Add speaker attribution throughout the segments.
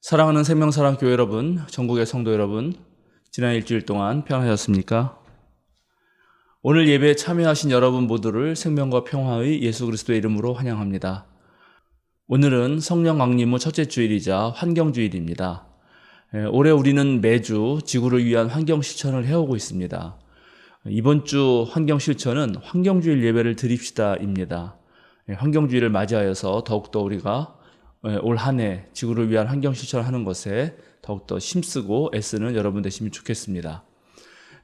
Speaker 1: 사랑하는 생명사랑교회 여러분, 전국의 성도 여러분, 지난 일주일 동안 평안하셨습니까? 오늘 예배에 참여하신 여러분 모두를 생명과 평화의 예수 그리스도의 이름으로 환영합니다. 오늘은 성령 강림 후 첫째 주일이자 환경주일입니다. 올해 우리는 매주 지구를 위한 환경실천을 해오고 있습니다. 이번 주 환경실천은 환경주일 예배를 드립시다입니다. 환경주일을 맞이하여서 더욱더 우리가 올 한 해 지구를 위한 환경 실천을 하는 것에 더욱더 힘쓰고 애쓰는 여러분 되시면 좋겠습니다.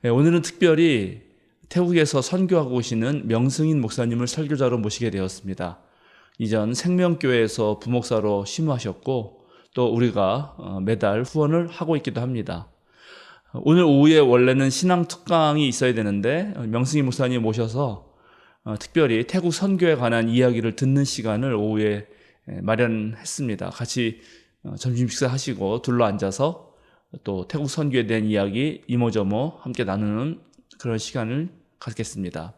Speaker 1: 오늘은 특별히 태국에서 선교하고 오시는 명승인 목사님을 설교자로 모시게 되었습니다. 이전 생명교회에서 부목사로 심우하셨고 또 우리가 매달 후원을 하고 있기도 합니다. 오늘 오후에 원래는 신앙 특강이 있어야 되는데 명승인 목사님 모셔서 특별히 태국 선교에 관한 이야기를 듣는 시간을 오후에 마련했습니다. 같이 점심 식사하시고 둘러 앉아서 또 태국 선교에 대한 이야기 이모저모 함께 나누는 그런 시간을 갖겠습니다.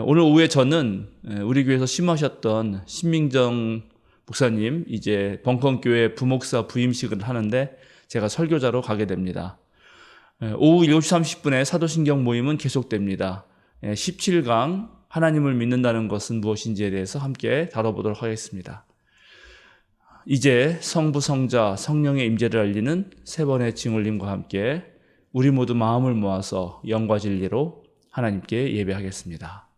Speaker 1: 오늘 오후에 저는 우리 교회에서 심하셨던 신민정 목사님 이제 벙컨교회 부목사 부임식을 하는데 제가 설교자로 가게 됩니다. 오후 7시 30분에 사도신경 모임은 계속됩니다. 17강 하나님을 믿는다는 것은 무엇인지에 대해서 함께 다뤄보도록 하겠습니다. 이제 성부, 성자, 성령의 임재를 알리는 세 번의 징홀림과 함께 우리 모두 마음을 모아서 영과 진리로 하나님께 예배하겠습니다.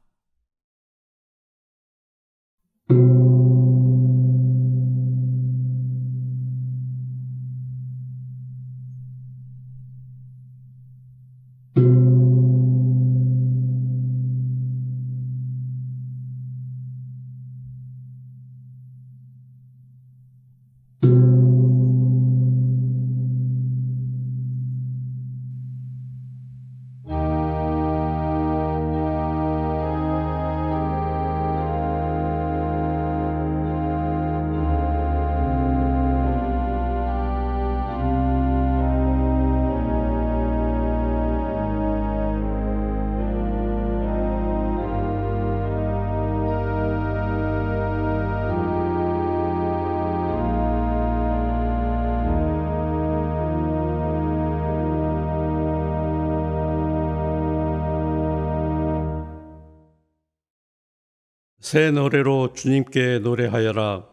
Speaker 2: 새 노래로 주님께 노래하여라.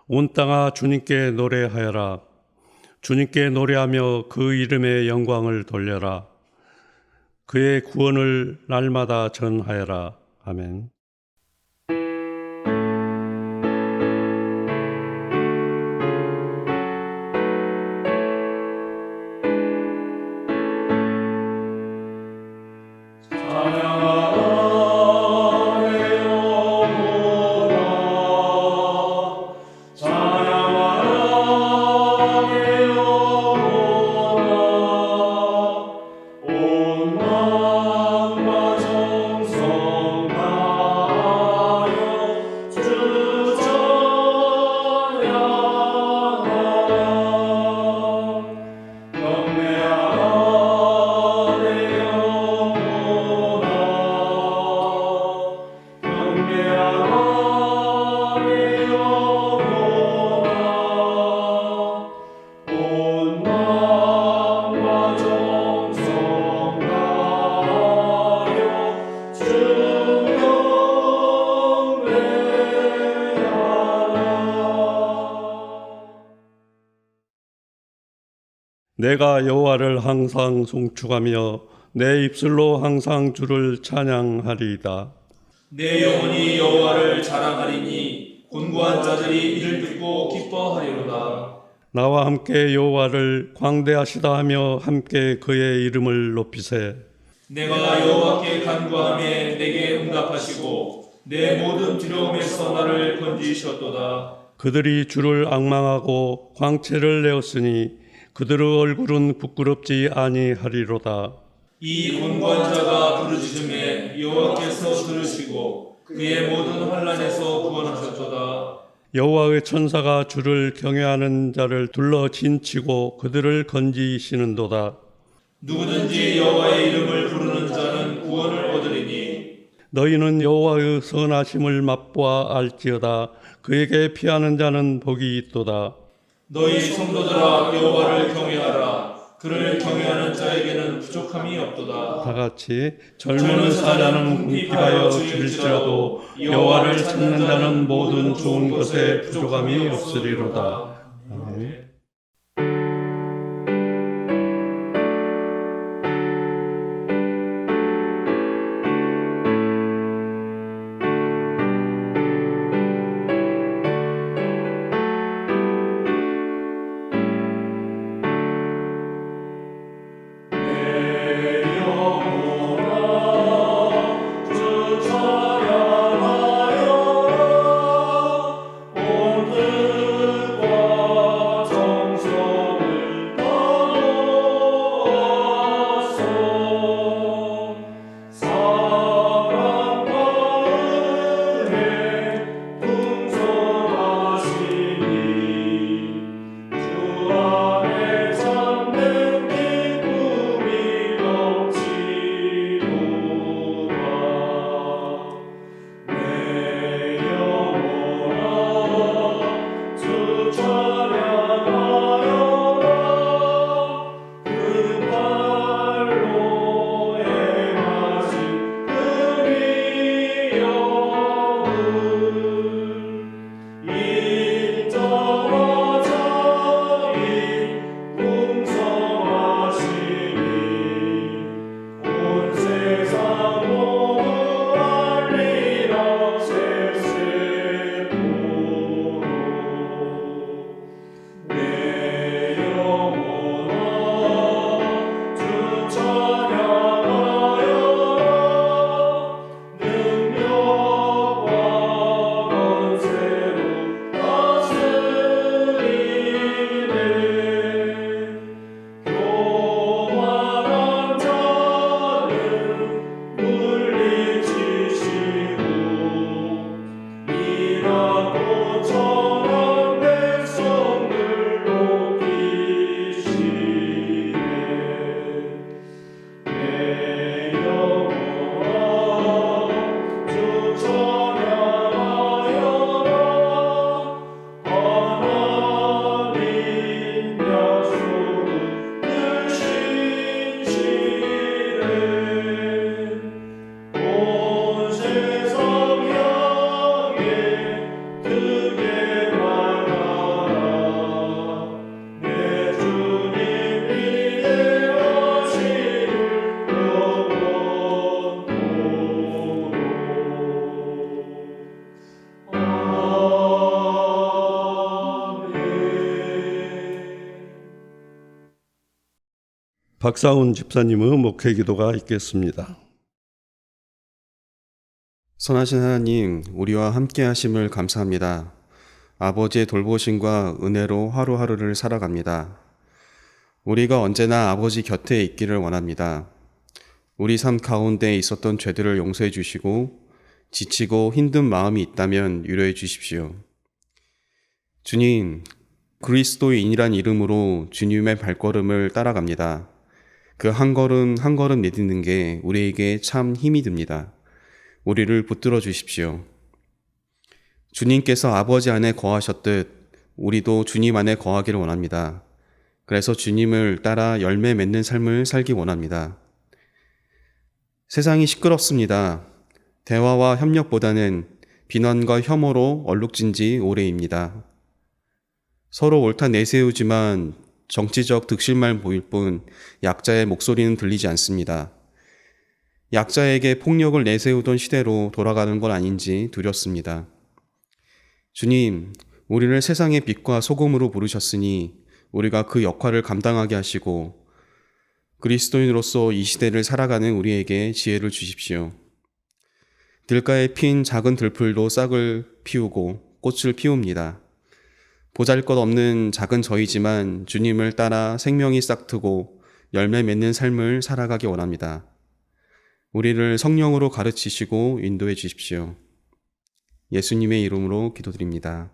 Speaker 2: 온 땅아 주님께 노래하여라. 주님께 노래하며 그 이름의 영광을 돌려라. 그의 구원을 날마다 전하여라. 아멘. 내가 여호와를 항상 송축하며 내 입술로 항상 주를 찬양하리이다.
Speaker 3: 내 영혼이 여호와를 자랑하리니 곤고한 자들이 이를 듣고 기뻐하리로다.
Speaker 2: 나와 함께 여호와를 광대하시다 하며 함께 그의 이름을 높이세.
Speaker 3: 내가 여호와께 간구하매 내게 응답하시고 내 모든 두려움에서 나를 건지셨도다.
Speaker 2: 그들이 주를 앙망하고 광채를 내었으니 그들의 얼굴은 부끄럽지 아니하리로다.
Speaker 3: 이 곤고한 자가 부르짖음에 여호와께서 들으시고 그의 모든 환난에서 구원하셨도다.
Speaker 2: 여호와의 천사가 주를 경외하는 자를 둘러 진치고 그들을 건지시는도다.
Speaker 3: 누구든지 여호와의 이름을 부르는 자는 구원을 얻으리니
Speaker 2: 너희는 여호와의 선하심을 맛보아 알지어다. 그에게 피하는 자는 복이 있도다.
Speaker 3: 너희 성도들아 여호와를 경외하라. 그를 경외하는 자에게는 부족함이 없도다.
Speaker 2: 다 같이 젊은 사자는 궁핍하여 죽일지라도 여호와를 찾는 자는 모든 좋은 것에 부족함이 없으리로다. 아멘. 박사훈 집사님의 목회 기도가 있겠습니다.
Speaker 4: 선하신 하나님, 우리와 함께 하심을 감사합니다. 아버지의 돌보심과 은혜로 하루하루를 살아갑니다. 우리가 언제나 아버지 곁에 있기를 원합니다. 우리 삶 가운데 있었던 죄들을 용서해 주시고 지치고 힘든 마음이 있다면 위로해 주십시오. 주님, 그리스도인이란 이름으로 주님의 발걸음을 따라갑니다. 그 한 걸음 한 걸음 내딛는 게 우리에게 참 힘이 듭니다. 우리를 붙들어 주십시오. 주님께서 아버지 안에 거하셨듯 우리도 주님 안에 거하기를 원합니다. 그래서 주님을 따라 열매 맺는 삶을 살기 원합니다. 세상이 시끄럽습니다. 대화와 협력보다는 비난과 혐오로 얼룩진 지 오래입니다. 서로 옳다 내세우지만 정치적 득실만 보일 뿐 약자의 목소리는 들리지 않습니다. 약자에게 폭력을 내세우던 시대로 돌아가는 건 아닌지 두렵습니다. 주님, 우리를 세상의 빛과 소금으로 부르셨으니 우리가 그 역할을 감당하게 하시고 그리스도인으로서 이 시대를 살아가는 우리에게 지혜를 주십시오. 들가에 핀 작은 들풀도 싹을 피우고 꽃을 피웁니다. 보잘것없는 작은 저희지만 주님을 따라 생명이 싹트고 열매 맺는 삶을 살아가기 원합니다. 우리를 성령으로 가르치시고 인도해 주십시오. 예수님의 이름으로 기도드립니다.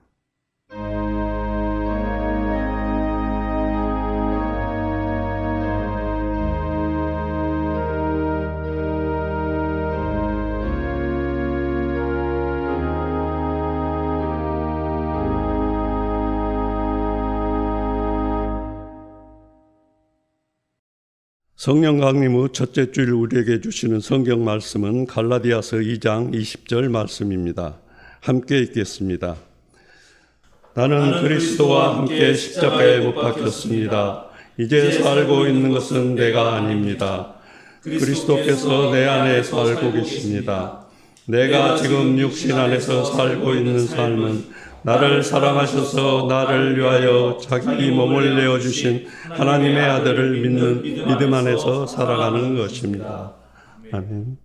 Speaker 2: 성령 강림 후 첫째 주일 우리에게 주시는 성경 말씀은 갈라디아서 2장 20절 말씀입니다. 함께 읽겠습니다. 나는 그리스도와 함께 십자가에 못 박혔습니다. 이제 살고 있는 것은 내가 아닙니다. 그리스도께서 내 안에 살고 계십니다. 내가 지금 육신 안에서 살고 있는 삶은 나를 사랑하셔서 나를 위하여 자기 몸을 내어주신 하나님의 아들을 믿는 믿음 안에서 살아가는 것입니다. 아멘.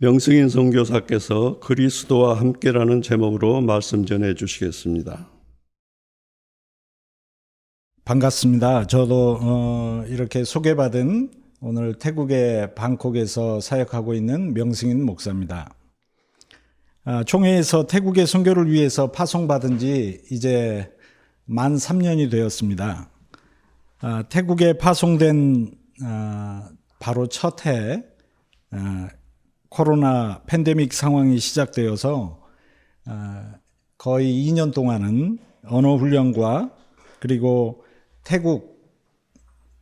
Speaker 2: 명승인 선교사께서 그리스도와 함께라는 제목으로 말씀 전해 주시겠습니다.
Speaker 5: 반갑습니다. 저도 이렇게 소개받은 오늘 태국의 방콕에서 사역하고 있는 명승인 목사입니다. 총회에서 태국의 선교를 위해서 파송받은 지 이제 만 3년이 되었습니다. 태국에 파송된 바로 첫 해 코로나 팬데믹 상황이 시작되어서 거의 2년 동안은 언어 훈련과 그리고 태국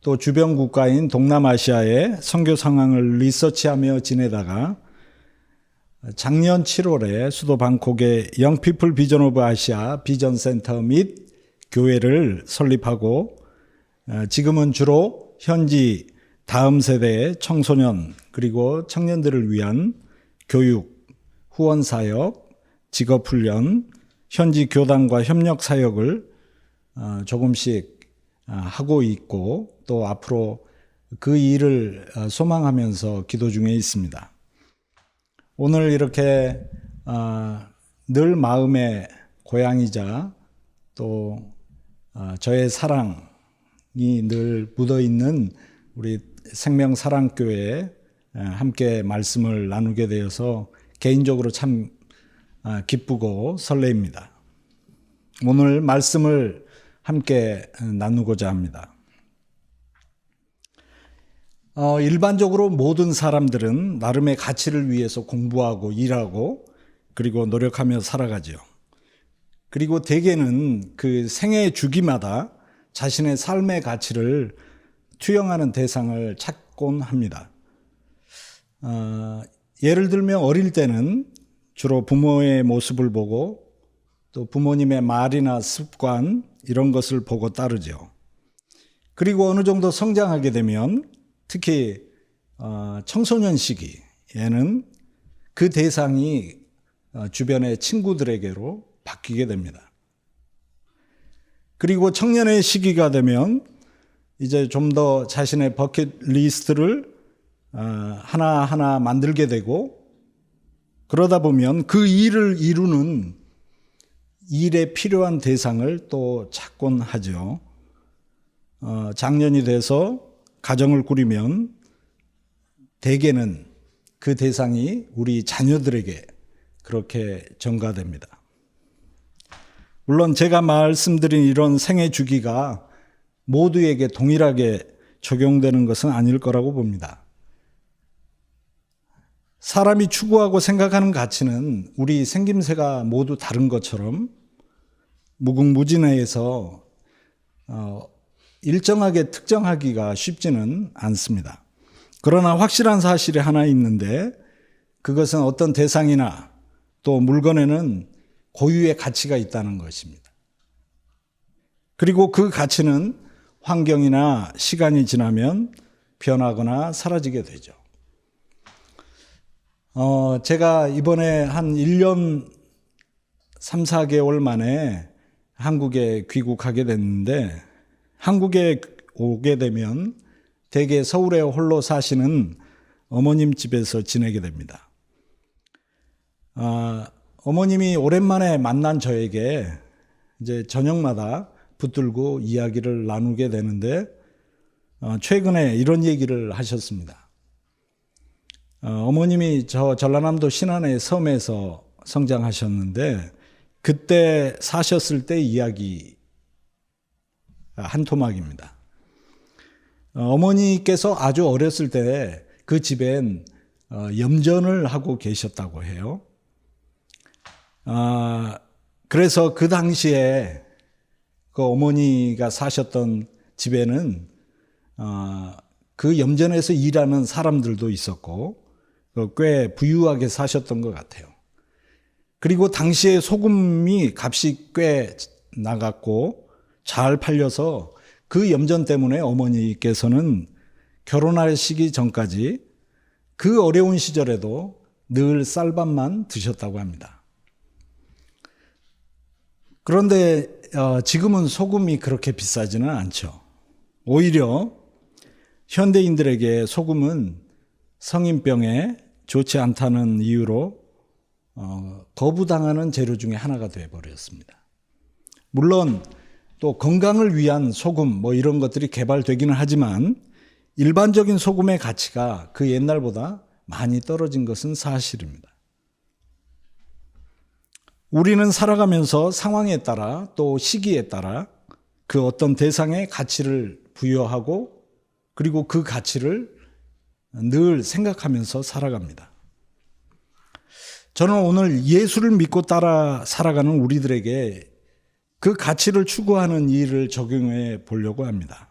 Speaker 5: 또 주변 국가인 동남아시아의 선교 상황을 리서치하며 지내다가 작년 7월에 수도 방콕의 영피플 비전 오브 아시아 비전 센터 및 교회를 설립하고 지금은 주로 현지 다음 세대의 청소년 그리고 청년들을 위한 교육, 후원 사역, 직업 훈련, 현지 교단과 협력 사역을 조금씩 하고 있고 또 앞으로 그 일을 소망하면서 기도 중에 있습니다. 오늘 이렇게 늘 마음의 고향이자 또 저의 사랑이 늘 묻어있는 우리 생명사랑교회에 함께 말씀을 나누게 되어서 개인적으로 참 기쁘고 설레입니다. 오늘 말씀을 함께 나누고자 합니다. 일반적으로 모든 사람들은 나름의 가치를 위해서 공부하고 일하고 그리고 노력하며 살아가죠. 그리고 대개는 그 생애 주기마다 자신의 삶의 가치를 투영하는 대상을 찾곤 합니다. 예를 들면 어릴 때는 주로 부모의 모습을 보고 또 부모님의 말이나 습관 이런 것을 보고 따르죠. 그리고 어느 정도 성장하게 되면 특히 청소년 시기에는 그 대상이 주변의 친구들에게로 바뀌게 됩니다. 그리고 청년의 시기가 되면 이제 좀 더 자신의 버킷리스트를 하나하나 만들게 되고 그러다 보면 그 일을 이루는 일에 필요한 대상을 또 찾곤 하죠. 장년이 돼서 가정을 꾸리면 대개는 그 대상이 우리 자녀들에게 그렇게 전가됩니다. 물론 제가 말씀드린 이런 생애 주기가 모두에게 동일하게 적용되는 것은 아닐 거라고 봅니다. 사람이 추구하고 생각하는 가치는 우리 생김새가 모두 다른 것처럼 무궁무진해서 일정하게 특정하기가 쉽지는 않습니다. 그러나 확실한 사실이 하나 있는데 그것은 어떤 대상이나 또 물건에는 고유의 가치가 있다는 것입니다. 그리고 그 가치는 환경이나 시간이 지나면 변하거나 사라지게 되죠. 제가 이번에 한 1년 3, 4개월 만에 한국에 귀국하게 됐는데 한국에 오게 되면 대개 서울에 홀로 사시는 어머님 집에서 지내게 됩니다. 어머님이 오랜만에 만난 저에게 이제 저녁마다 붙들고 이야기를 나누게 되는데 최근에 이런 얘기를 하셨습니다. 어머님이 저 전라남도 신안의 섬에서 성장하셨는데 그때 사셨을 때 이야기 한 토막입니다. 어머니께서 아주 어렸을 때 그 집엔 염전을 하고 계셨다고 해요. 그래서 그 당시에 그 어머니가 사셨던 집에는 그 염전에서 일하는 사람들도 있었고 꽤 부유하게 사셨던 것 같아요. 그리고 당시에 소금이 값이 꽤 나갔고 잘 팔려서 그 염전 때문에 어머니께서는 결혼하시기 전까지 그 어려운 시절에도 늘 쌀밥만 드셨다고 합니다. 그런데 지금은 소금이 그렇게 비싸지는 않죠. 오히려 현대인들에게 소금은 성인병에 좋지 않다는 이유로 거부당하는 재료 중에 하나가 되어버렸습니다. 물론 또 건강을 위한 소금 뭐 이런 것들이 개발되기는 하지만 일반적인 소금의 가치가 그 옛날보다 많이 떨어진 것은 사실입니다. 우리는 살아가면서 상황에 따라 또 시기에 따라 그 어떤 대상에 가치를 부여하고 그리고 그 가치를 늘 생각하면서 살아갑니다. 저는 오늘 예수를 믿고 따라 살아가는 우리들에게 그 가치를 추구하는 일을 적용해 보려고 합니다.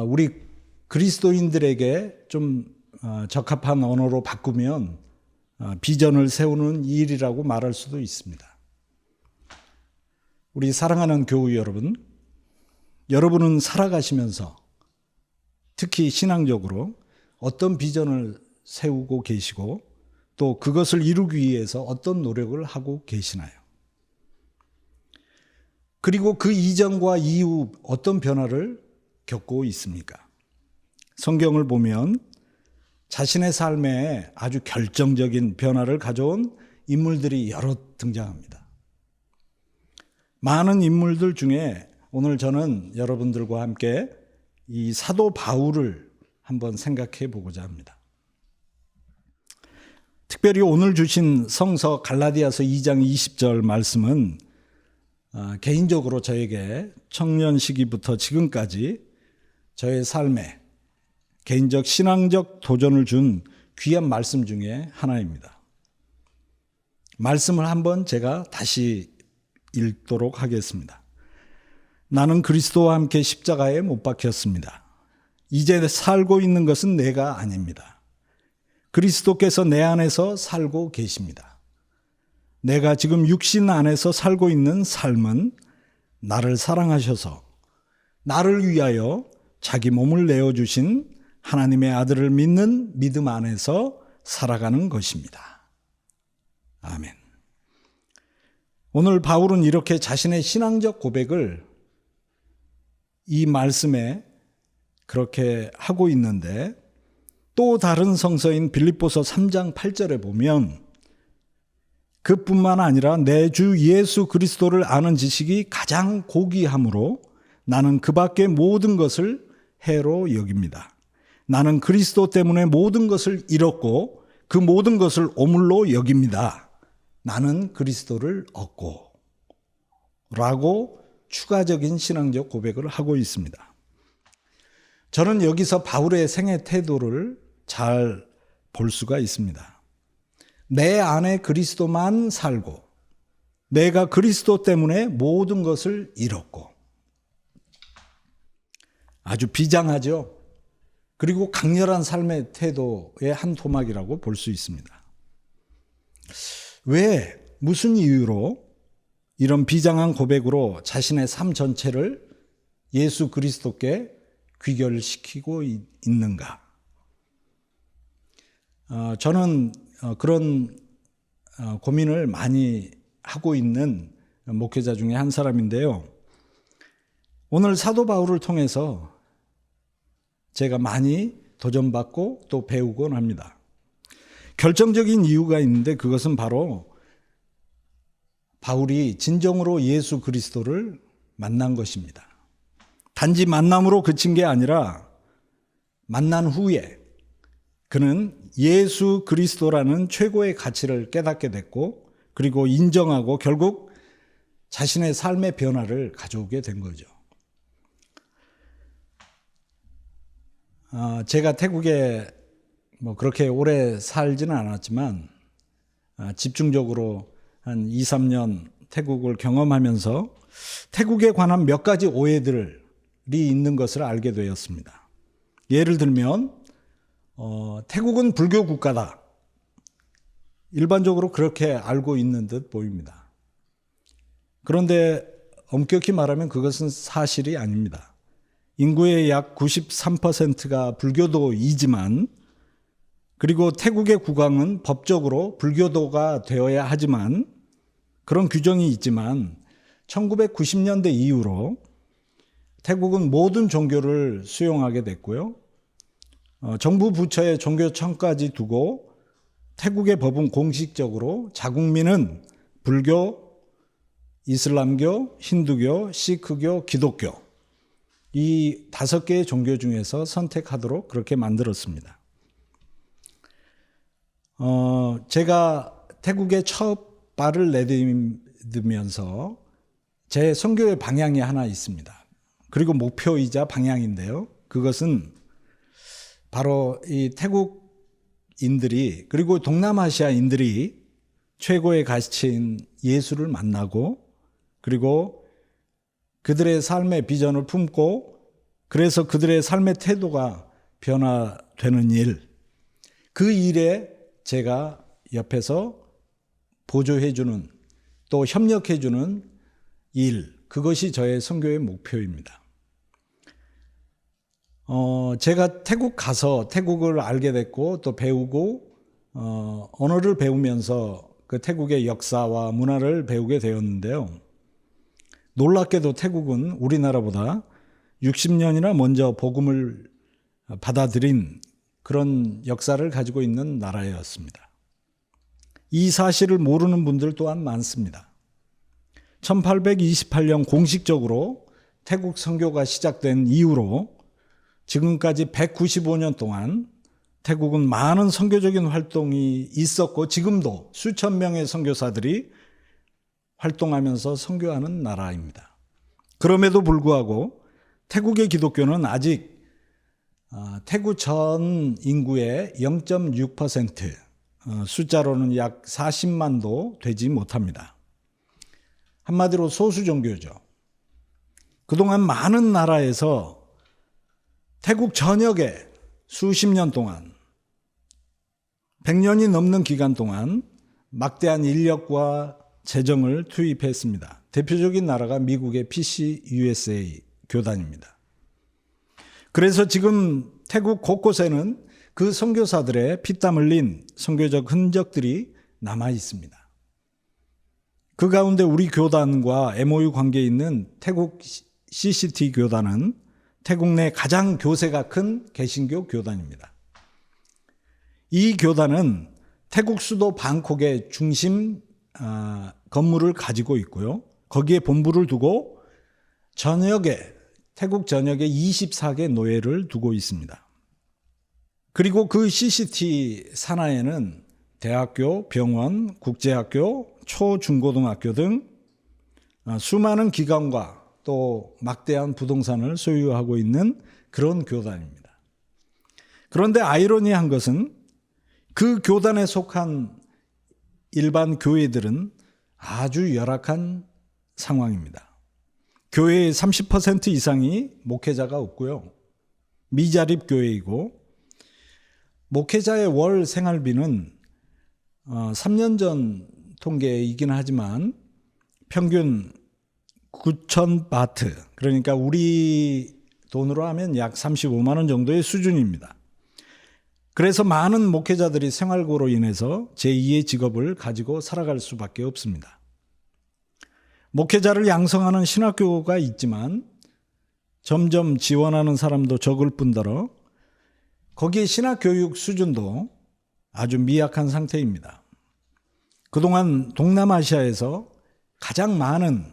Speaker 5: 우리 그리스도인들에게 좀 적합한 언어로 바꾸면 비전을 세우는 일이라고 말할 수도 있습니다. 우리 사랑하는 교우 여러분, 여러분은 살아가시면서 특히 신앙적으로 어떤 비전을 세우고 계시고 또 그것을 이루기 위해서 어떤 노력을 하고 계시나요? 그리고 그 이전과 이후 어떤 변화를 겪고 있습니까? 성경을 보면 자신의 삶에 아주 결정적인 변화를 가져온 인물들이 여러 등장합니다. 많은 인물들 중에 오늘 저는 여러분들과 함께 이 사도 바울을 한번 생각해 보고자 합니다. 특별히 오늘 주신 성서 갈라디아서 2장 20절 말씀은 개인적으로 저에게 청년 시기부터 지금까지 저의 삶에 개인적 신앙적 도전을 준 귀한 말씀 중에 하나입니다. 말씀을 한번 제가 다시 읽도록 하겠습니다. 나는 그리스도와 함께 십자가에 못 박혔습니다. 이제 살고 있는 것은 내가 아닙니다. 그리스도께서 내 안에서 살고 계십니다. 내가 지금 육신 안에서 살고 있는 삶은 나를 사랑하셔서 나를 위하여 자기 몸을 내어주신 하나님의 아들을 믿는 믿음 안에서 살아가는 것입니다. 아멘. 오늘 바울은 이렇게 자신의 신앙적 고백을 이 말씀에 그렇게 하고 있는데, 또 다른 성서인 빌립보서 3장 8절에 보면 그뿐만 아니라 내 주 예수 그리스도를 아는 지식이 가장 고귀함으로 나는 그 밖의 모든 것을 해로 여깁니다. 나는 그리스도 때문에 모든 것을 잃었고 그 모든 것을 오물로 여깁니다. 나는 그리스도를 얻고 라고 추가적인 신앙적 고백을 하고 있습니다. 저는 여기서 바울의 생애 태도를 잘 볼 수가 있습니다. 내 안에 그리스도만 살고 내가 그리스도 때문에 모든 것을 잃었고, 아주 비장하죠. 그리고 강렬한 삶의 태도의 한 토막이라고 볼 수 있습니다. 왜, 무슨 이유로 이런 비장한 고백으로 자신의 삶 전체를 예수 그리스도께 귀결시키고 있는가? 저는 그런 고민을 많이 하고 있는 목회자 중에 한 사람인데요. 오늘 사도 바울을 통해서 제가 많이 도전받고 또 배우곤 합니다. 결정적인 이유가 있는데 그것은 바로 바울이 진정으로 예수 그리스도를 만난 것입니다. 단지 만남으로 그친 게 아니라 만난 후에 그는 예수 그리스도라는 최고의 가치를 깨닫게 됐고, 그리고 인정하고 결국 자신의 삶의 변화를 가져오게 된 거죠. 제가 태국에 그렇게 오래 살지는 않았지만 집중적으로 한 2, 3년 태국을 경험하면서 태국에 관한 몇 가지 오해들이 있는 것을 알게 되었습니다. 예를 들면 태국은 불교 국가다. 일반적으로 그렇게 알고 있는 듯 보입니다. 그런데 엄격히 말하면 그것은 사실이 아닙니다. 인구의 약 93%가 불교도이지만, 그리고 태국의 국왕은 법적으로 불교도가 되어야 하지만, 그런 규정이 있지만 1990년대 이후로 태국은 모든 종교를 수용하게 됐고요. 정부 부처의 종교청까지 두고 태국의 법은 공식적으로 자국민은 불교, 이슬람교, 힌두교, 시크교, 기독교 이 5개의 종교 중에서 선택하도록 그렇게 만들었습니다. 제가 태국에 첫 발을 내딛으면서 제 선교의 방향이 하나 있습니다. 그리고 목표이자 방향인데요. 그것은 바로 이 태국인들이, 그리고 동남아시아인들이 최고의 가치인 예수를 만나고, 그리고 그들의 삶의 비전을 품고, 그래서 그들의 삶의 태도가 변화되는 일, 그 일에 제가 옆에서 보조해주는, 또 협력해주는 일, 그것이 저의 선교의 목표입니다. 제가 태국 가서 태국을 알게 됐고 또 배우고 언어를 배우면서 그 태국의 역사와 문화를 배우게 되었는데요. 놀랍게도 태국은 우리나라보다 60년이나 먼저 복음을 받아들인 그런 역사를 가지고 있는 나라였습니다. 이 사실을 모르는 분들 또한 많습니다. 1828년 공식적으로 태국 선교가 시작된 이후로 지금까지 195년 동안 태국은 많은 선교적인 활동이 있었고, 지금도 수천 명의 선교사들이 활동하면서 선교하는 나라입니다. 그럼에도 불구하고 태국의 기독교는 아직 태국 전 인구의 0.6%, 숫자로는 약 40만도 되지 못합니다. 한마디로 소수 종교죠. 그동안 많은 나라에서 태국 전역에 수십 년 동안 100년이 넘는 기간 동안 막대한 인력과 재정을 투입했습니다. 대표적인 나라가 미국의 PCUSA 교단입니다. 그래서 지금 태국 곳곳에는 그 선교사들의 피땀 흘린 선교적 흔적들이 남아 있습니다. 그 가운데 우리 교단과 MOU 관계에 있는 태국 CCT 교단은 태국 내 가장 교세가 큰 개신교 교단입니다. 이 교단은 태국 수도 방콕의 중심 건물을 가지고 있고요. 거기에 본부를 두고 태국 전역에 24개 노예를 두고 있습니다. 그리고 그 CCT 산하에는 대학교, 병원, 국제학교, 초중고등학교 등 수많은 기관과 또 막대한 부동산을 소유하고 있는 그런 교단입니다. 그런데 아이러니한 것은 그 교단에 속한 일반 교회들은 아주 열악한 상황입니다. 교회의 30% 이상이 목회자가 없고요. 미자립 교회이고 목회자의 월 생활비는 3년 전 통계이긴 하지만 평균 9,000바트, 그러니까 우리 돈으로 하면 약 35만 원 정도의 수준입니다. 그래서 많은 목회자들이 생활고로 인해서 제2의 직업을 가지고 살아갈 수밖에 없습니다. 목회자를 양성하는 신학교가 있지만 점점 지원하는 사람도 적을 뿐더러 거기에 신학교육 수준도 아주 미약한 상태입니다. 그동안 동남아시아에서 가장 많은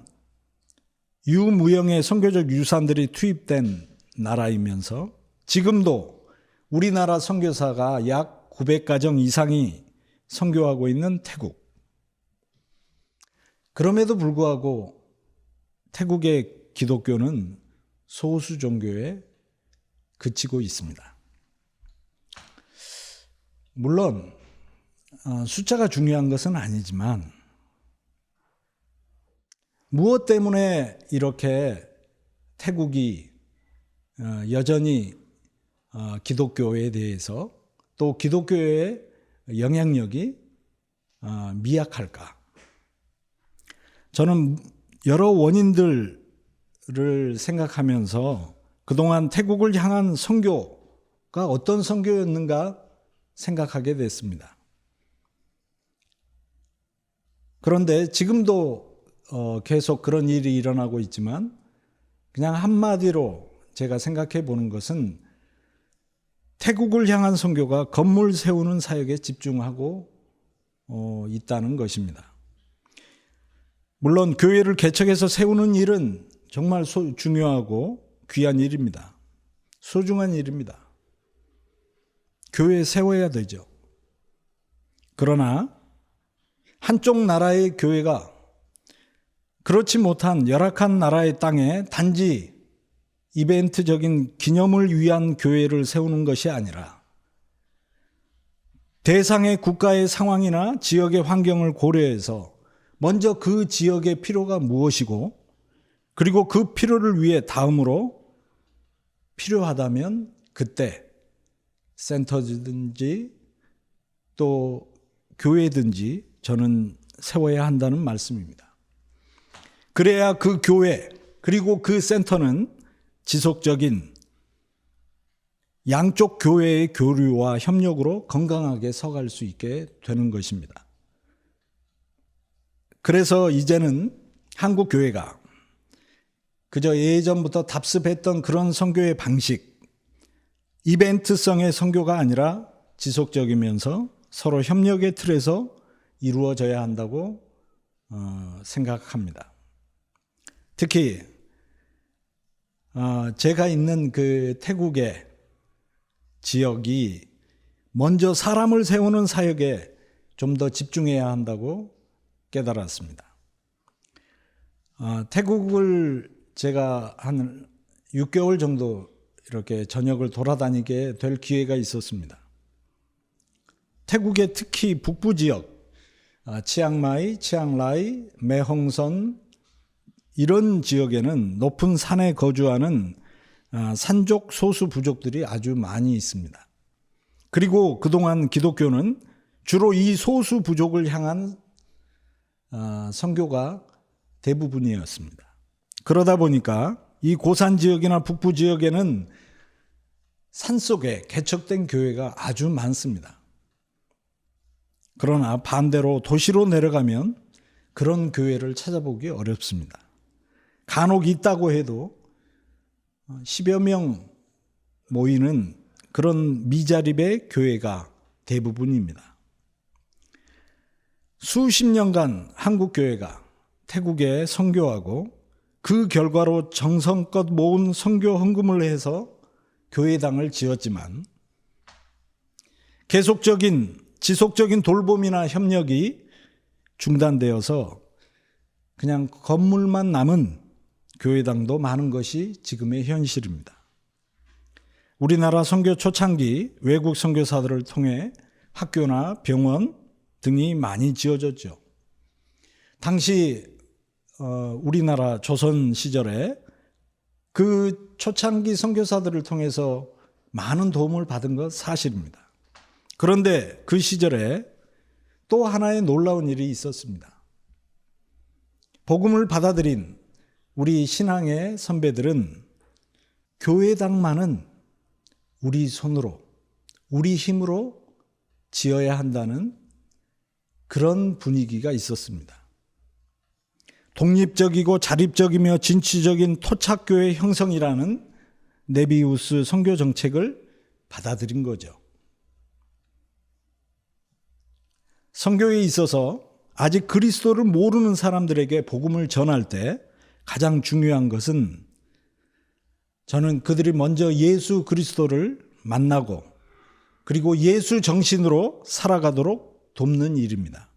Speaker 5: 유무형의 선교적 유산들이 투입된 나라이면서 지금도 우리나라 선교사가 약 900가정 이상이 선교하고 있는 태국. 그럼에도 불구하고 태국의 기독교는 소수 종교에 그치고 있습니다. 물론 숫자가 중요한 것은 아니지만 무엇 때문에 이렇게 태국이 여전히 기독교에 대해서 또 기독교의 영향력이 미약할까? 저는 여러 원인들을 생각하면서 그동안 태국을 향한 선교가 어떤 선교였는가 생각하게 됐습니다. 그런데 지금도 계속 그런 일이 일어나고 있지만 그냥 한마디로 제가 생각해 보는 것은 태국을 향한 선교가 건물 세우는 사역에 집중하고 있다는 것입니다. 물론 교회를 개척해서 세우는 일은 정말 중요하고 귀한 일입니다. 소중한 일입니다. 교회 세워야 되죠. 그러나 한쪽 나라의 교회가 그렇지 못한 열악한 나라의 땅에 단지 이벤트적인 기념을 위한 교회를 세우는 것이 아니라 대상의 국가의 상황이나 지역의 환경을 고려해서 먼저 그 지역의 필요가 무엇이고 그리고 그 필요를 위해 다음으로 필요하다면 그때 센터든지 또 교회든지 저는 세워야 한다는 말씀입니다. 그래야 그 교회 그리고 그 센터는 지속적인 양쪽 교회의 교류와 협력으로 건강하게 서갈 수 있게 되는 것입니다. 그래서 이제는 한국 교회가 그저 예전부터 답습했던 그런 선교의 방식, 이벤트성의 선교가 아니라 지속적이면서 서로 협력의 틀에서 이루어져야 한다고 생각합니다. 특히 제가 있는 그 태국의 지역이 먼저 사람을 세우는 사역에 좀 더 집중해야 한다고 깨달았습니다. 태국을 제가 한 6개월 정도 이렇게 전역을 돌아다니게 될 기회가 있었습니다. 태국의 특히 북부 지역, 치앙마이, 치앙라이, 매홍선 이런 지역에는 높은 산에 거주하는 산족 소수 부족들이 아주 많이 있습니다. 그리고 그동안 기독교는 주로 이 소수 부족을 향한 선교가 대부분이었습니다. 그러다 보니까 이 고산 지역이나 북부 지역에는 산속에 개척된 교회가 아주 많습니다. 그러나 반대로 도시로 내려가면 그런 교회를 찾아보기 어렵습니다. 간혹 있다고 해도 10여 명 모이는 그런 미자립의 교회가 대부분입니다. 수십 년간 한국 교회가 태국에 선교하고 그 결과로 정성껏 모은 선교 헌금을 해서 교회당을 지었지만 계속적인 지속적인 돌봄이나 협력이 중단되어서 그냥 건물만 남은 교회당도 많은 것이 지금의 현실입니다. 우리나라 선교 초창기 외국 선교사들을 통해 학교나 병원 등이 많이 지어졌죠. 당시 우리나라 조선 시절에 그 초창기 선교사들을 통해서 많은 도움을 받은 것 사실입니다. 그런데 그 시절에 또 하나의 놀라운 일이 있었습니다. 복음을 받아들인 우리 신앙의 선배들은 교회당만은 우리 손으로, 우리 힘으로 지어야 한다는 그런 분위기가 있었습니다. 독립적이고 자립적이며 진취적인 토착교회 형성이라는 네비우스 선교 정책을 받아들인 거죠. 선교에 있어서 아직 그리스도를 모르는 사람들에게 복음을 전할 때 가장 중요한 것은 저는 그들이 먼저 예수 그리스도를 만나고 그리고 예수 정신으로 살아가도록 돕는 일입니다.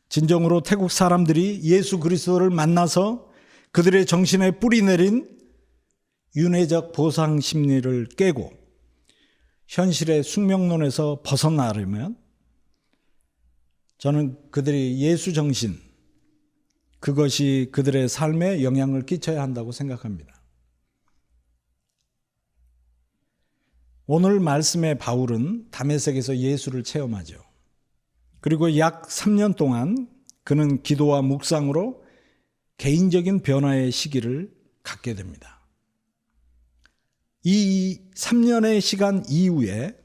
Speaker 5: 진정으로 태국 사람들이 예수 그리스도를 만나서 그들의 정신에 뿌리 내린 윤회적 보상 심리를 깨고 현실의 숙명론에서 벗어나려면 저는 그들이 예수 정신, 그것이 그들의 삶에 영향을 끼쳐야 한다고 생각합니다. 오늘 말씀의 바울은 다메섹에서 예수를 체험하죠. 그리고 약 3년 동안 그는 기도와 묵상으로 개인적인 변화의 시기를 갖게 됩니다. 이 3년의 시간 이후에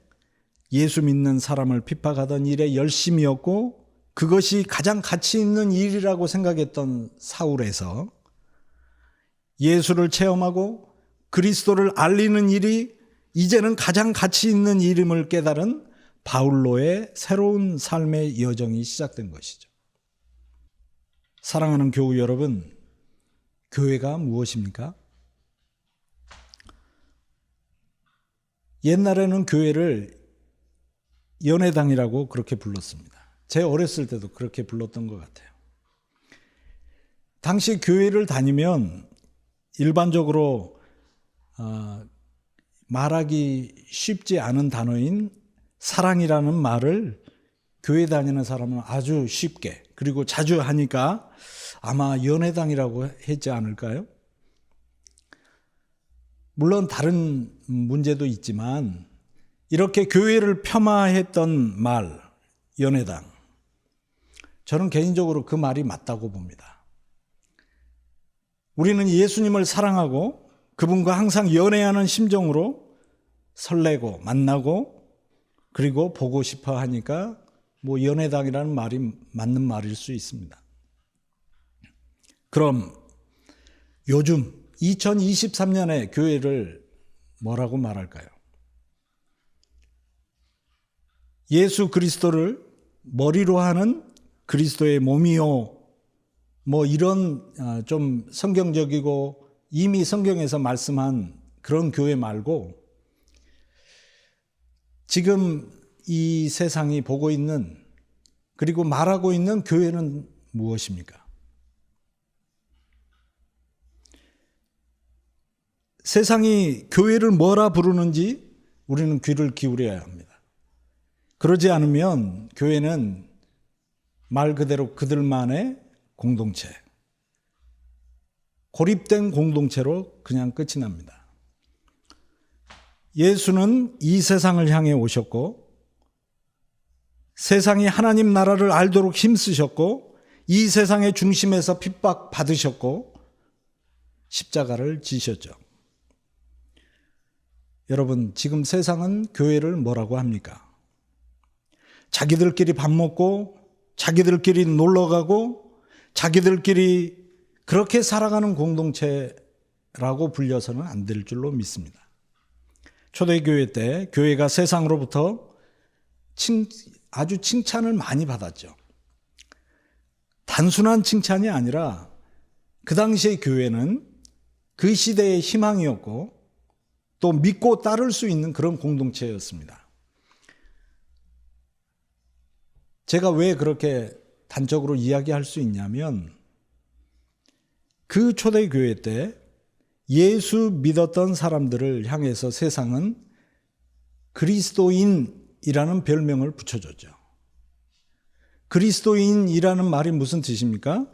Speaker 5: 예수 믿는 사람을 핍박하던 일에 열심이었고 그것이 가장 가치 있는 일이라고 생각했던 사울에서 예수를 체험하고 그리스도를 알리는 일이 이제는 가장 가치 있는 일임을 깨달은 바울로의 새로운 삶의 여정이 시작된 것이죠. 사랑하는 교우 여러분, 교회가 무엇입니까? 옛날에는 교회를 연회당이라고 그렇게 불렀습니다. 제 어렸을 때도 그렇게 불렀던 것 같아요. 당시 교회를 다니면 일반적으로 말하기 쉽지 않은 단어인 사랑이라는 말을 교회 다니는 사람은 아주 쉽게 그리고 자주 하니까 아마 연회당이라고 했지 않을까요? 물론 다른 문제도 있지만 이렇게 교회를 폄하했던 말, 연회당, 저는 개인적으로 그 말이 맞다고 봅니다. 우리는 예수님을 사랑하고 그분과 항상 연애하는 심정으로 설레고 만나고 그리고 보고 싶어 하니까 뭐 연회당이라는 말이 맞는 말일 수 있습니다. 그럼 요즘 2023년의 교회를 뭐라고 말할까요? 예수 그리스도를 머리로 하는 그리스도의 몸이요. 뭐 이런 좀 성경적이고 이미 성경에서 말씀한 그런 교회 말고 지금 이 세상이 보고 있는 그리고 말하고 있는 교회는 무엇입니까? 세상이 교회를 뭐라 부르는지 우리는 귀를 기울여야 합니다. 그러지 않으면 교회는 말 그대로 그들만의 공동체, 고립된 공동체로 그냥 끝이 납니다. 예수는 이 세상을 향해 오셨고 세상이 하나님 나라를 알도록 힘쓰셨고 이 세상의 중심에서 핍박받으셨고 십자가를 지셨죠. 여러분, 지금 세상은 교회를 뭐라고 합니까? 자기들끼리 밥 먹고 자기들끼리 놀러 가고 자기들끼리 그렇게 살아가는 공동체라고 불려서는 안 될 줄로 믿습니다. 초대교회 때 교회가 세상으로부터 아주 칭찬을 많이 받았죠. 단순한 칭찬이 아니라 그 당시의 교회는 그 시대의 희망이었고 또 믿고 따를 수 있는 그런 공동체였습니다. 제가 왜 그렇게 단적으로 이야기할 수 있냐면 그 초대교회 때 예수 믿었던 사람들을 향해서 세상은 그리스도인이라는 별명을 붙여줬죠. 그리스도인이라는 말이 무슨 뜻입니까?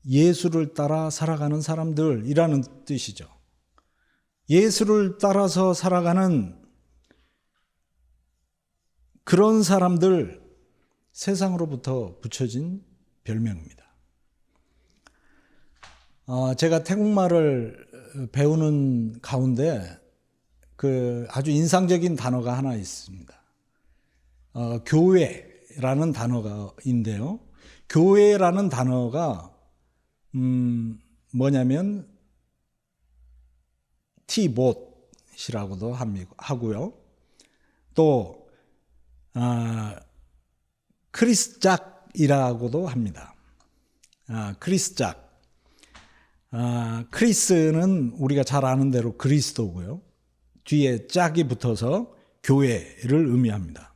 Speaker 5: 예수를 따라 살아가는 사람들이라는 뜻이죠. 예수를 따라서 살아가는 그런 사람들, 세상으로부터 붙여진 별명입니다. 제가 태국말을 배우는 가운데 그 아주 인상적인 단어가 하나 있습니다. 교회라는 단어가인데요. 교회라는 단어가 뭐냐면 티봇이라고도 하고요. 또 크리스짝이라고도 합니다. 크리스짝. 크리스는 우리가 잘 아는 대로 그리스도고요. 뒤에 짝이 붙어서 교회를 의미합니다.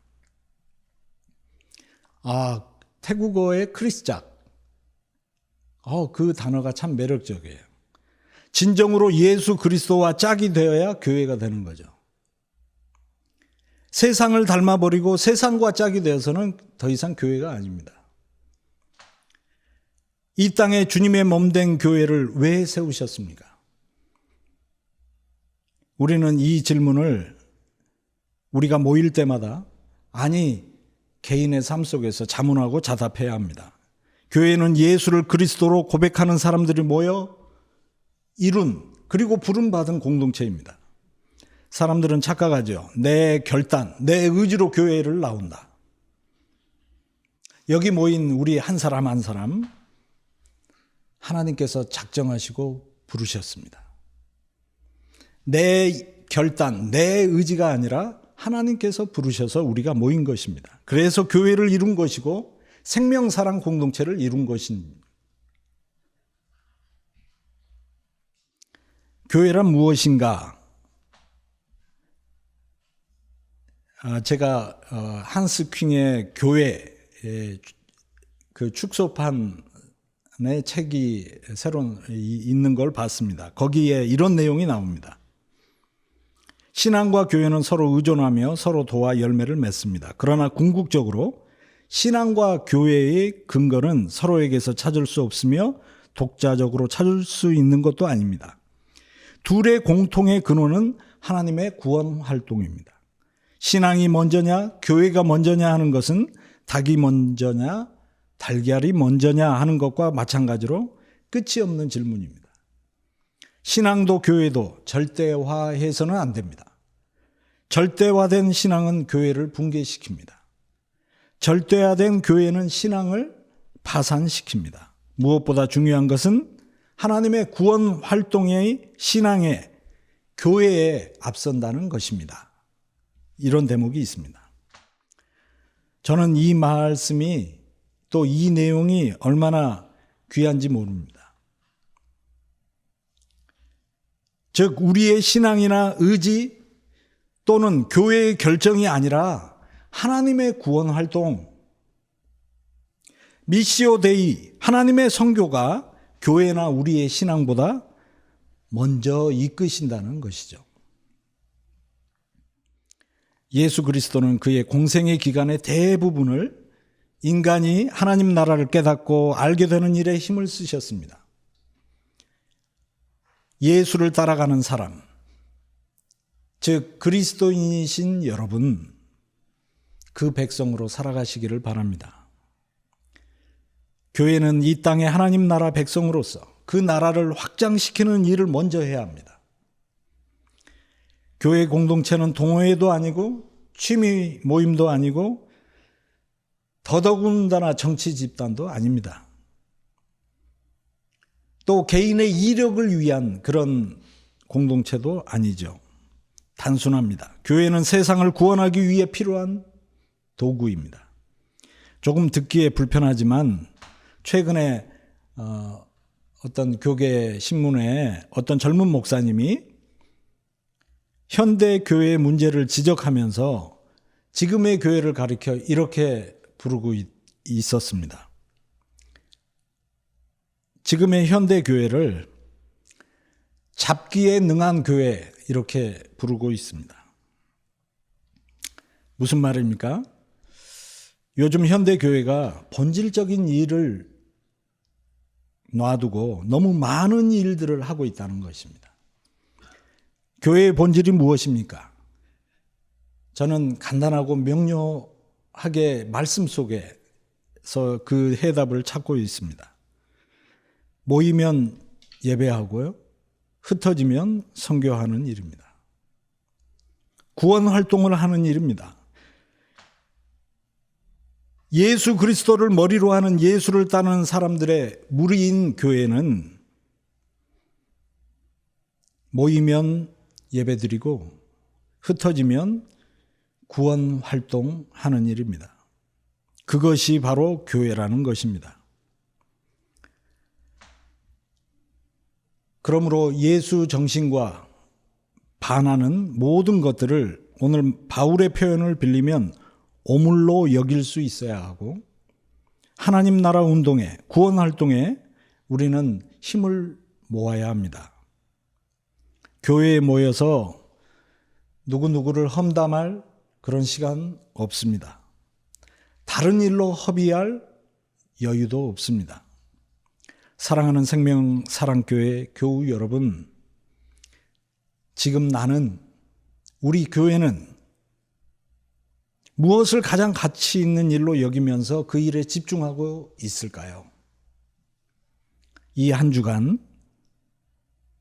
Speaker 5: 태국어의 크리스짝. 그 단어가 참 매력적이에요. 진정으로 예수 그리스도와 짝이 되어야 교회가 되는 거죠. 세상을 닮아버리고 세상과 짝이 되어서는 더 이상 교회가 아닙니다. 이 땅에 주님의 몸된 교회를 왜 세우셨습니까? 우리는 이 질문을 우리가 모일 때마다 개인의 삶 속에서 자문하고 자답해야 합니다. 교회는 예수를 그리스도로 고백하는 사람들이 모여 이룬 그리고 부름받은 공동체입니다. 사람들은 착각하죠. 내 결단, 내 의지로 교회를 나온다. 여기 모인 우리 한 사람 한 사람 하나님께서 작정하시고 부르셨습니다. 내 결단, 내 의지가 아니라 하나님께서 부르셔서 우리가 모인 것입니다. 그래서 교회를 이룬 것이고 생명사랑 공동체를 이룬 것입니다. 교회란 무엇인가? 제가 한스 퀸의 교회 그 축소판의 책이 새로 있는 걸 봤습니다. 거기에 이런 내용이 나옵니다. 신앙과 교회는 서로 의존하며 서로 도와 열매를 맺습니다. 그러나 궁극적으로 신앙과 교회의 근거는 서로에게서 찾을 수 없으며 독자적으로 찾을 수 있는 것도 아닙니다. 둘의 공통의 근원은 하나님의 구원 활동입니다. 신앙이 먼저냐, 교회가 먼저냐 하는 것은 닭이 먼저냐, 달걀이 먼저냐 하는 것과 마찬가지로 끝이 없는 질문입니다. 신앙도 교회도 절대화해서는 안 됩니다. 절대화된 신앙은 교회를 붕괴시킵니다. 절대화된 교회는 신앙을 파산시킵니다. 무엇보다 중요한 것은 하나님의 구원 활동의 신앙에 교회에 앞선다는 것입니다. 이런 대목이 있습니다. 저는 이 말씀이 또 이 내용이 얼마나 귀한지 모릅니다. 즉 우리의 신앙이나 의지 또는 교회의 결정이 아니라 하나님의 구원 활동, 미시오 데이, 하나님의 선교가 교회나 우리의 신앙보다 먼저 이끄신다는 것이죠. 예수 그리스도는 그의 공생의 기간의 대부분을 인간이 하나님 나라를 깨닫고 알게 되는 일에 힘을 쓰셨습니다. 예수를 따라가는 사람, 즉 그리스도인이신 여러분, 그 백성으로 살아가시기를 바랍니다. 교회는 이 땅의 하나님 나라 백성으로서 그 나라를 확장시키는 일을 먼저 해야 합니다. 교회 공동체는 동호회도 아니고 취미 모임도 아니고 더더군다나 정치 집단도 아닙니다. 또 개인의 이력을 위한 그런 공동체도 아니죠. 단순합니다. 교회는 세상을 구원하기 위해 필요한 도구입니다. 조금 듣기에 불편하지만 최근에 어떤 교계 신문에 어떤 젊은 목사님이 현대 교회의 문제를 지적하면서 지금의 교회를 가리켜 이렇게 부르고 있었습니다. 지금의 현대 교회를 잡기에 능한 교회 이렇게 부르고 있습니다. 무슨 말입니까? 요즘 현대 교회가 본질적인 일을 놔두고 너무 많은 일들을 하고 있다는 것입니다. 교회의 본질이 무엇입니까? 저는 간단하고 명료하게 말씀 속에서 그 해답을 찾고 있습니다. 모이면 예배하고요. 흩어지면 선교하는 일입니다. 구원 활동을 하는 일입니다. 예수 그리스도를 머리로 하는 예수를 따르는 사람들의 무리인 교회는 모이면 예배드리고 흩어지면 구원 활동하는 일입니다. 그것이 바로 교회라는 것입니다. 그러므로 예수 정신과 반하는 모든 것들을 오늘 바울의 표현을 빌리면 오물로 여길 수 있어야 하고 하나님 나라 운동에 구원 활동에 우리는 힘을 모아야 합니다. 교회에 모여서 누구누구를 험담할 그런 시간 없습니다. 다른 일로 허비할 여유도 없습니다. 사랑하는 생명사랑교회 교우 여러분, 지금 우리 교회는 무엇을 가장 가치 있는 일로 여기면서 그 일에 집중하고 있을까요? 이 한 주간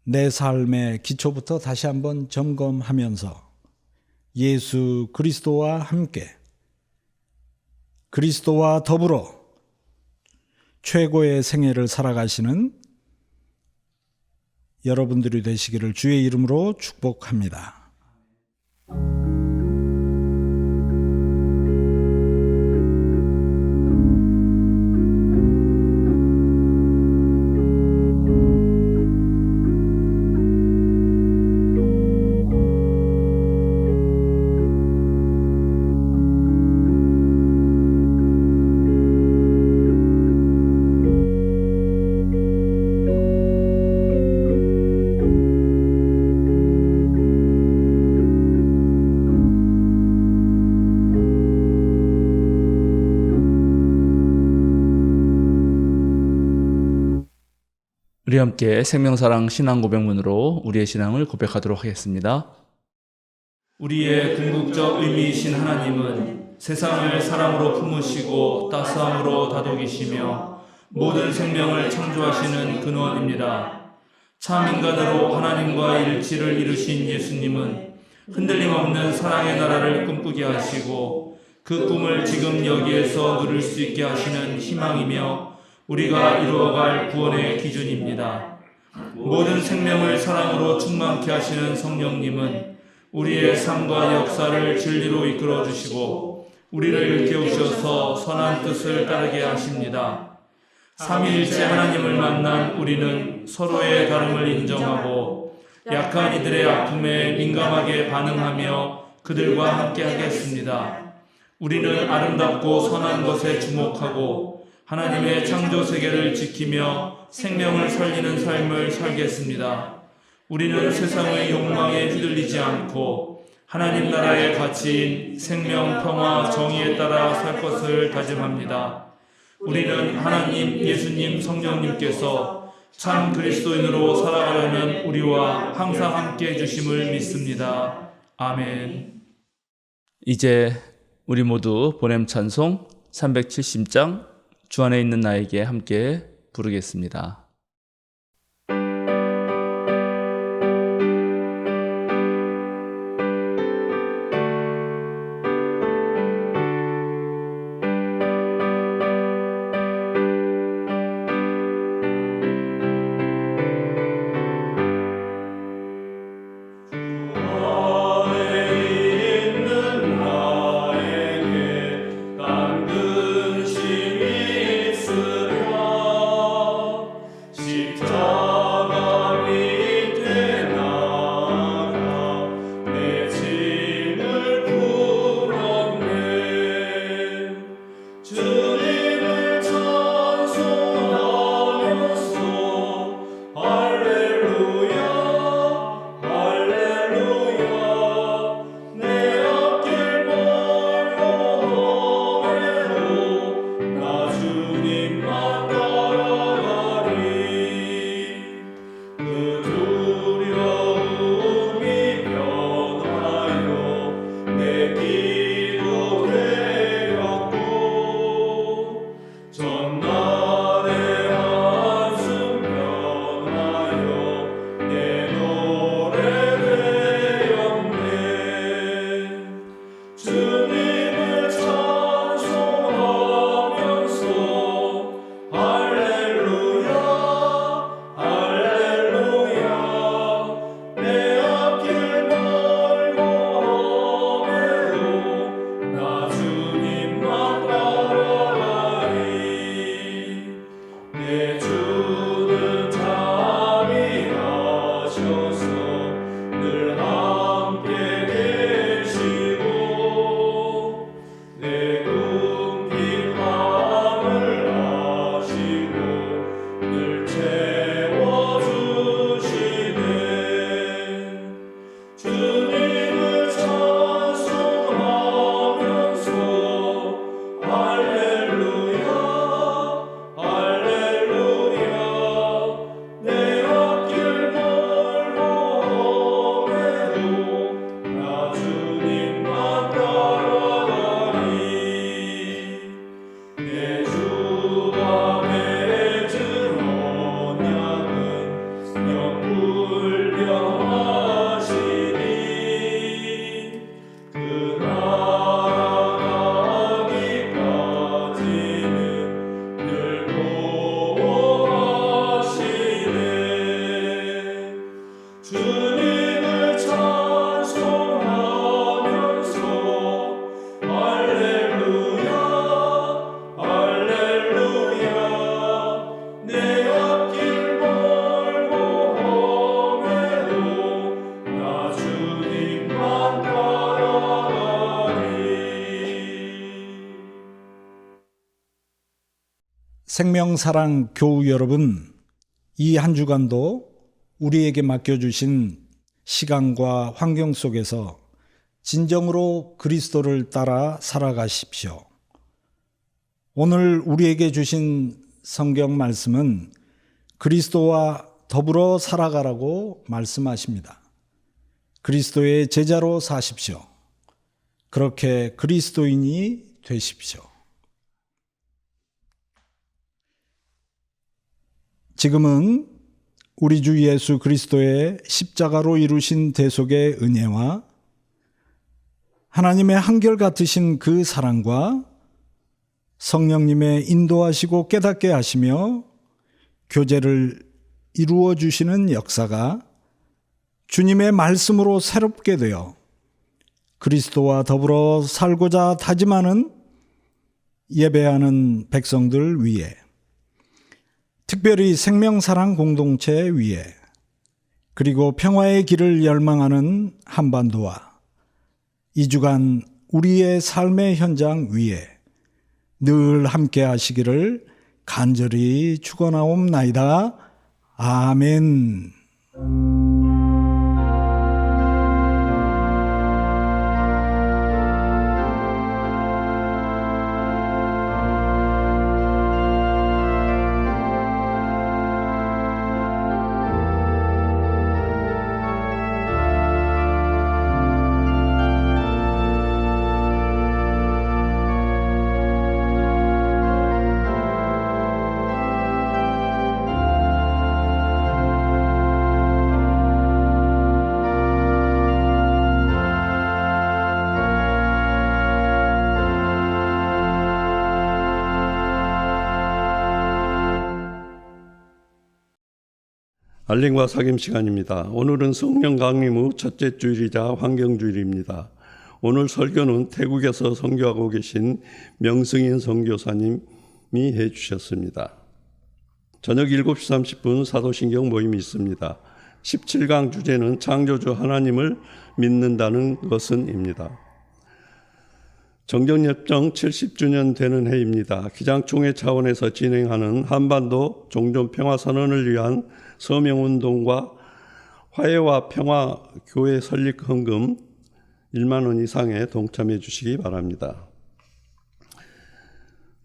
Speaker 5: 내 삶의 기초부터 다시 한번 점검하면서 예수 그리스도와 함께 그리스도와 더불어 최고의 생애를 살아가시는 여러분들이 되시기를 주의 이름으로 축복합니다.
Speaker 1: 우리 함께 생명사랑 신앙 고백문으로 우리의 신앙을 고백하도록 하겠습니다. 우리의 궁극적 의미이신 하나님은 세상을 사랑으로 품으시고 따스함으로 다독이시며 모든 생명을 창조하시는 근원입니다. 참 인간으로 하나님과 일치를 이루신 예수님은 흔들림 없는 사랑의 나라를 꿈꾸게 하시고 그 꿈을 지금 여기에서 누릴 수 있게 하시는 희망이며 우리가 이루어갈 구원의 기준입니다. 모든 생명을 사랑으로 충만케 하시는 성령님은 우리의 삶과 역사를 진리로 이끌어 주시고 우리를 일깨우셔서 선한 뜻을 따르게 하십니다. 삼위일체 하나님을 만난 우리는 서로의 다름을 인정하고 약한 이들의 아픔에 민감하게 반응하며 그들과 함께 하겠습니다. 우리는 아름답고 선한 것에 주목하고 하나님의 창조 세계를 지키며 생명을 살리는 삶을 살겠습니다. 우리는 세상의 욕망에 휘둘리지 않고 하나님 나라의 가치인 생명, 평화, 정의에 따라 살 것을 다짐합니다. 우리는 하나님, 예수님, 성령님께서 참 그리스도인으로 살아가려는 우리와 항상 함께 해주심을 믿습니다. 아멘. 이제 우리 모두 보냄 찬송 370장 주 안에 있는 나에게 함께 부르겠습니다.
Speaker 5: 생명사랑 교우 여러분, 이 한 주간도 우리에게 맡겨주신 시간과 환경 속에서 진정으로 그리스도를 따라 살아가십시오. 오늘 우리에게 주신 성경 말씀은 그리스도와 더불어 살아가라고 말씀하십니다. 그리스도의 제자로 사십시오. 그렇게 그리스도인이 되십시오. 지금은 우리 주 예수 그리스도의 십자가로 이루신 대속의 은혜와 하나님의 한결같으신 그 사랑과 성령님의 인도하시고 깨닫게 하시며 교제를 이루어 주시는 역사가 주님의 말씀으로 새롭게 되어 그리스도와 더불어 살고자 다짐하는 예배하는 백성들 위에, 특별히 생명사랑 공동체 위에, 그리고 평화의 길을 열망하는 한반도와 이 주간 우리의 삶의 현장 위에 늘 함께 하시기를 간절히 축원하옵나이다. 아멘.
Speaker 2: 알림과 사귐 시간입니다. 오늘은 성령 강림 후 첫째 주일이자 환경주일입니다. 오늘 설교는 태국에서 선교하고 계신 명승인 선교사님이 해주셨습니다. 저녁 7시 30분 사도신경 모임이 있습니다. 17강 주제는 창조주 하나님을 믿는다는 것은입니다. 정전협정 70주년 되는 해입니다. 기장총회 차원에서 진행하는 한반도 종전평화선언을 위한 서명운동과 화해와 평화 교회 설립 헌금 1만 원 이상에 동참해 주시기 바랍니다.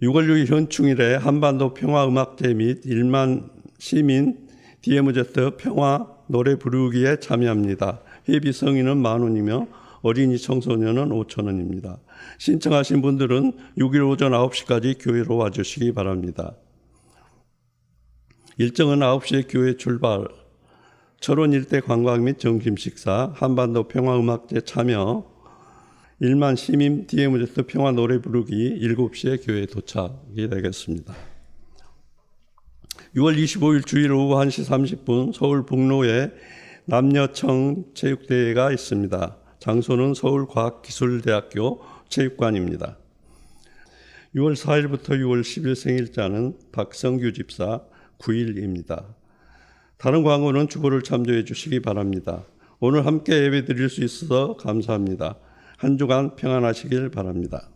Speaker 2: 6월 6일 현충일에 한반도 평화음악제 및 1만 시민 DMZ 평화 노래 부르기에 참여합니다. 회비 성인은 10,000원이며 어린이 청소년은 5,000원입니다. 신청하신 분들은 6일 오전 9시까지 교회로 와주시기 바랍니다. 일정은 9시에 교회 출발, 철원 일대 관광 및 점심식사, 한반도 평화음악제 참여, 1만 시민 DMZ 평화 노래 부르기 7시에 교회에 도착이 되겠습니다. 6월 25일 주일 오후 1시 30분 서울 북로에 남녀청 체육대회가 있습니다. 장소는 서울과학기술대학교 체육관입니다. 6월 4일부터 6월 10일 생일자는 박성규 집사 9일입니다. 다른 광고는 주보를 참조해 주시기 바랍니다. 오늘 함께 예배 드릴 수 있어서 감사합니다. 한 주간 평안하시길 바랍니다.